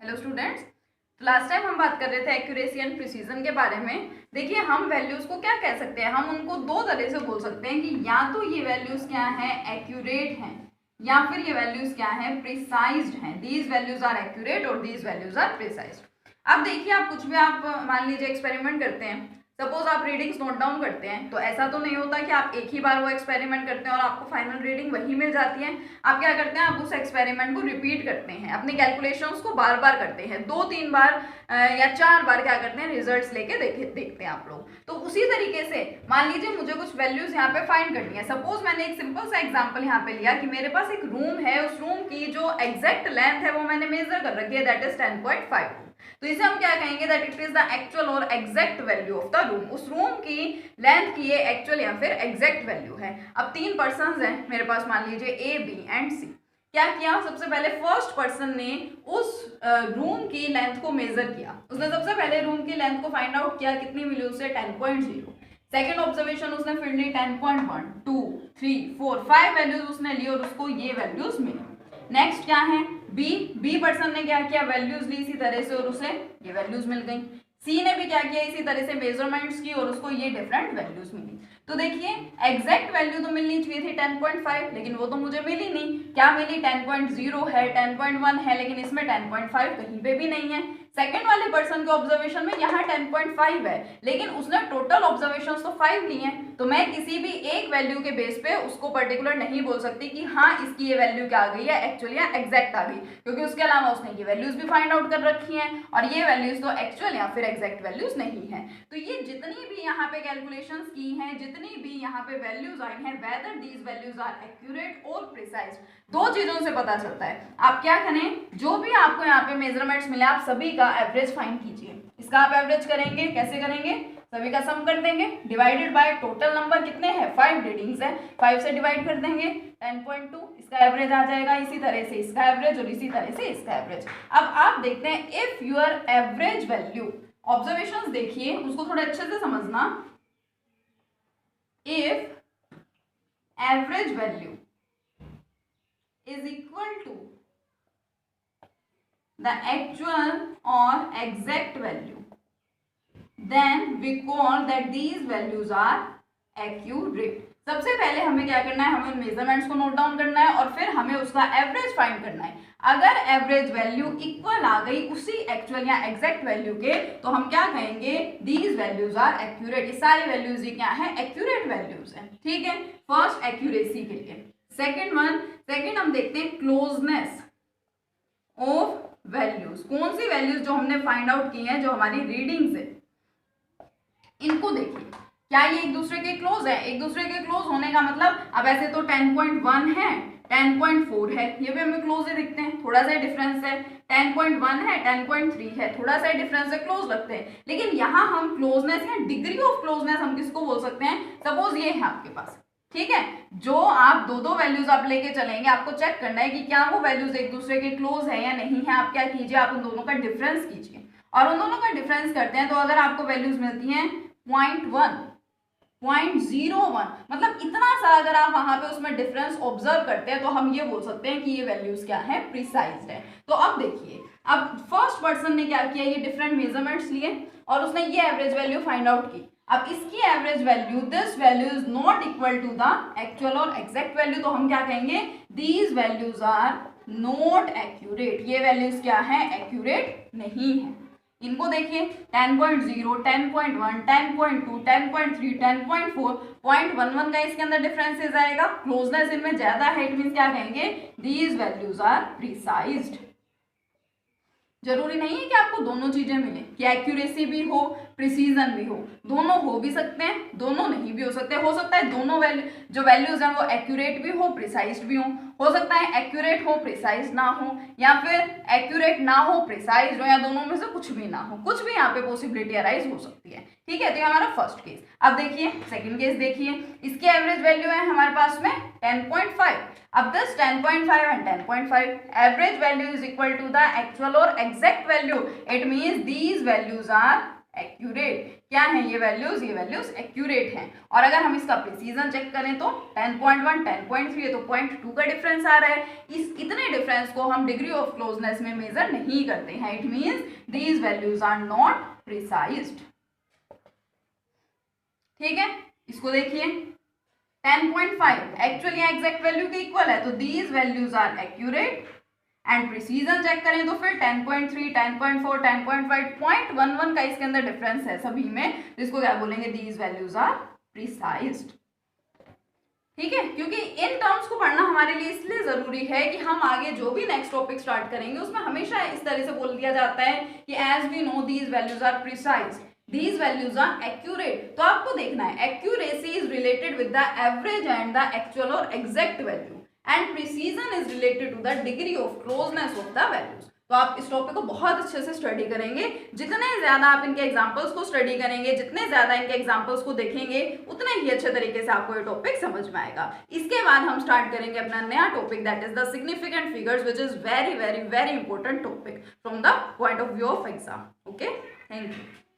Hello students, तो last time हम बात कर रहे थे एक्यूरेसी एंड प्रिसीजन के बारे में। देखिए, हम वैल्यूज को क्या कह सकते हैं, हम उनको दो तरह से बोल सकते हैं कि या तो ये वैल्यूज क्या हैं, एक्यूरेट हैं, या फिर ये वैल्यूज क्या हैं, प्रिसाइज्ड हैं। दीज वैल्यूज आर एक्यूरेट और दीज वैल्यूज आर प्रिसाइज्ड। अब देखिए, आप कुछ भी आप मान लीजिए एक्सपेरिमेंट करते हैं, सपोज आप रीडिंग्स नोट डाउन करते हैं, तो ऐसा तो नहीं होता कि आप एक ही बार वो एक्सपेरिमेंट करते हैं और आपको फाइनल रीडिंग वही मिल जाती है। आप क्या करते हैं, आप उस एक्सपेरिमेंट को रिपीट करते हैं, अपनी कैलकुलेशंस को बार बार करते हैं, 2-3 बार या 4 बार क्या करते हैं, रिजल्ट्स लेके देखते हैं आप लोग। तो उसी तरीके से मान लीजिए मुझे कुछ वैल्यूज यहाँ पे फाइंड करनी है। सपोज मैंने एक सिंपल सा एग्जांपल यहाँ पे लिया कि मेरे पास एक रूम है, उस रूम की जो एग्जैक्ट लेंथ है वो मैंने मेजर कर रखी है, दैट इज 10.5। तो इसे हम क्या कहेंगे, that it is the actual और exact value of the room. उस रूम की लेंथ की ये एक्चुअल या फिर एग्जैक्ट वैल्यू है। अब 3 पर्संस हैं मेरे पास, मान लीजिए ए, बी एंड सी। क्या किया, सबसे पहले फर्स्ट पर्सन ने उस रूम की लेंथ को मेजर किया। उसने सबसे पहले रूम की लेंथ को फाइंड आउट किया, कितनी मिली उसे, 10.0। सेकेंड ऑब्जर्वेशन उसने फिर ली 10.1, 2, 3, 4, 5 वैल्यूज उसने ली और उसको ये वैल्यूज मिली। नेक्स्ट क्या है, बी पर्सन ने क्या किया, वैल्यूज ली इसी तरह से और उसे ये वैल्यूज मिल गई। सी ने भी क्या किया, इसी तरह से मेजरमेंट्स की और उसको ये डिफरेंट वैल्यूज मिली। तो देखिए, एग्जैक्ट वैल्यू तो मिलनी चाहिए थी 10.5, लेकिन वो तो मुझे मिली नहीं। क्या मिली, 10.0 है, 10.1 है, लेकिन इसमें 10.5 कहीं पे भी नहीं है। सेकेंड वाले पर्सन के ऑब्जर्वेशन में यहाँ 10.5 है, लेकिन उसने टोटल ऑब्जर्वेशंस तो 5 ली हैं। तो मैं किसी भी एक वैल्यू के बेस पे उसको पर्टिकुलर नहीं बोल सकती कि हाँ इसकी ये वैल्यू क्या आ गई है, एक्चुअल या एग्जैक्ट आ गई, क्योंकि उसके अलावा उसने ये वैल्यूज भी फाइंड आउट कर रखी हैं और ये वैल्यूज तो एक्चुअल या फिर एग्जैक्ट वैल्यूज नहीं है। तो ये जितनी भी यहाँ पे कैलकुलेशंस की हैं, जितनी भी यहाँ पे वैल्यूज आई हैं, whether these values are accurate और प्रिसाइज, दो चीजों से पता चलता है। आप क्या करें, जो भी आपको यहाँ पे मेजरमेंट्स मिले आप सभी का एवरेज फाइंड कीजिए। इसका आप एवरेज करेंगे, कैसे करेंगे, सभी का सम कर देंगे, डिवाइडेड बाय टोटल नंबर कितने हैं, 5 रीडिंग्स है, 5 से डिवाइड कर देंगे, 10.2 इसका एवरेज आ जाएगा, इसी तरह से इसका एवरेज और इसी तरह से इसका एवरेज। अब आप देखते हैं, if your average value, observations देखिए, उसको थोड़ा अच्छे से समझना। If average value is equal to the actual or exact value, then we call that these values are accurate. सबसे पहले हमें क्या करना है, हमें मेजरमेंट्स को नोट डाउन करना है और फिर हमें उसका एवरेज फाइंड करना है। अगर एवरेज वैल्यू इक्वल आ गई उसी एक्चुअल या एग्जैक्ट वैल्यू के, तो हम क्या कहेंगे, दीज वैल्यूज आर एक्यूरेट। ये सारी वैल्यूज क्या है, एक्यूरेट वैल्यूज है। ठीक है, फर्स्ट एक्यूरेसी के लिए। सेकेंड हम देखते हैं क्लोजनेस ऑफ वैल्यूज। कौन सी वैल्यूज जो हमने फाइंड आउट की हैं, जो हमारी रीडिंग्स है, इनको देखिए, क्या ये एक दूसरे के क्लोज है। एक दूसरे के क्लोज होने का मतलब, अब ऐसे तो 10.1 है, 10.4 है, ये भी हमें क्लोज ही दिखते हैं, थोड़ा सा डिफरेंस है। 10.1 है, 10.3 है, थोड़ा सा डिफरेंस है, क्लोज लगते हैं। लेकिन यहाँ हम क्लोजनेस या डिग्री ऑफ क्लोजनेस हम किसको बोल सकते हैं, सपोज ये है आपके पास, ठीक है, जो आप दो वैल्यूज आप लेके चलेंगे, आपको चेक करना है कि क्या वो वैल्यूज एक दूसरे के क्लोज है या नहीं है। आप क्या कीजिए, आप उन दोनों का डिफरेंस कीजिए और उन दोनों का डिफरेंस करते हैं, तो अगर आपको वैल्यूज मिलती हैं 0.1, 0.01, मतलब इतना सा अगर आप वहां पे उसमें डिफरेंस ऑब्जर्व करते हैं, तो हम ये बोल सकते हैं कि ये वैल्यूज क्या है, प्रिसाइज्ड है। तो अब देखिए, अब फर्स्ट पर्सन ने क्या किया, ये डिफरेंट मेजरमेंट्स लिए और उसने ये एवरेज वैल्यू फाइंड आउट की। अब इसकी average value, this value is not equal to the actual और एग्जैक्ट वैल्यू, तो हम क्या कहेंगे, these values are not accurate. ये वैल्यूज क्या है, एक्यूरेट नहीं है। इनको देखिए, 10.0, 10.1, 10.2, 10.3, 10.4, 0.11 का इसके अंदर डिफरेंसेस आएगा। क्लोजनेस इनमें ज्यादा है, इट मींस क्या कहेंगे, दीज वैल्यूज आर प्रिसाइज्ड। जरूरी नहीं है कि आपको दोनों चीजें मिले, कि एक्यूरेसी भी हो, प्रिसीजन भी हो। दोनों हो भी सकते हैं, दोनों नहीं भी हो सकते। हो सकता है दोनों जो वैल्यूज हैं वो एक्यूरेट भी हो, प्रिसाइज भी हो सकता है एक्यूरेट हो, प्रिसाइज ना हो, या फिर एक्यूरेट ना हो, प्रिसाइज हो, या दोनों में से कुछ भी ना हो। कुछ भी यहाँ पे पॉसिबिलिटी अराइज हो सकती है। ठीक है, तो ये हमारा फर्स्ट केस। अब देखिए सेकंड केस देखिए, इसकी एवरेज वैल्यू है हमारे पास में 10.5। अब this 10.5 and 10.5 average value is equal to the actual or exact value. It means these values are accurate. क्या है ये वैल्यूज एक्यूरेट हैं। और अगर हम इसका प्रिसीजन चेक करें तो 10.1 10.3 है तो 0.2 का डिफरेंस आ रहा है। इस इतने डिफरेंस को हम डिग्री ऑफ क्लोजनेस में मेजर नहीं करते हैं। It means these values are not precised. ठीक है, इसको देखिए 10.5 एक्चुअली एग्जैक्ट वैल्यू के इक्वल है, तो these values are accurate. And precision check करें तो फिर 10.3 10.4 10.5 0.11 का इसके अंदर डिफरेंस है सभी में, जिसको क्या बोलेंगे, दीज वैल्यूज आर प्रिसाइज्ड। ठीक है, क्योंकि इन टर्म्स को पढ़ना हमारे लिए इसलिए जरूरी है कि हम आगे जो भी नेक्स्ट टॉपिक स्टार्ट करेंगे उसमें हमेशा इस तरह से बोल दिया जाता है कि as we know these values are precised, these values are accurate। तो आपको देखना है accuracy is related with the average and the actual or exact value and precision is related to the degree of closeness of the values। तो आप इस topic को बहुत अच्छे से स्टडी करेंगे। जितने ज्यादा आप इनके एग्जांपल्स को स्टडी करेंगे, जितने ज्यादा इनके एग्जांपल्स को देखेंगे, उतने ही अच्छे तरीके से आपको ये टॉपिक समझ में आएगा। इसके बाद हम स्टार्ट करेंगे अपना नया topic, that is the significant figures, which is very very very important topic from the point of view of exam. Okay, thank you.